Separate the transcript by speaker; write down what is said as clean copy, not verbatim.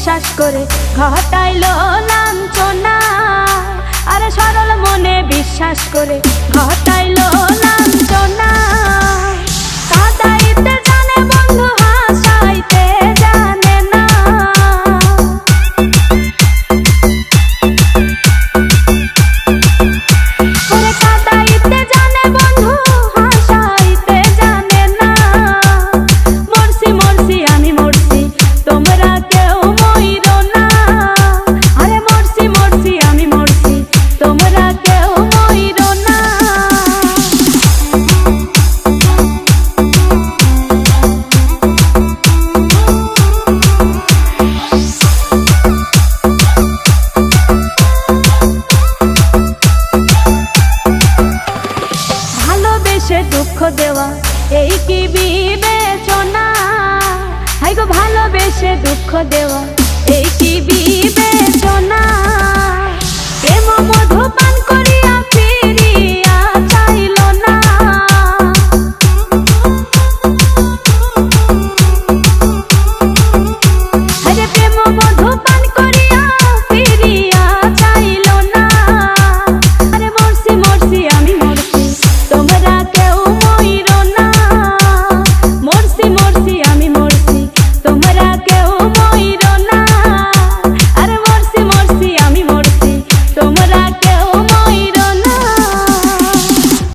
Speaker 1: বিশ্বাস করে ঘটাইলো লাঞ্ছনা। আরে সরল মনে বিশ্বাস করে ঘটাইলো লাঞ্ছনা। কাঁদাইতে জানে বন্ধু হাসাইতে জানে না। ওরে কাঁদাইতে জানে বন্ধু হাসাইতে জানে না। মরছি মরছি আমি মরছি তোমরা কেউ মইরো না। আরে মরছি মরছি আমি মরছি তোমরা কেউ মইরো না। ভালোবেসে দুঃখ দেওয়া এই কি বিবেচনা? হাই গো ভালোবেসে দুঃখ দেওয়া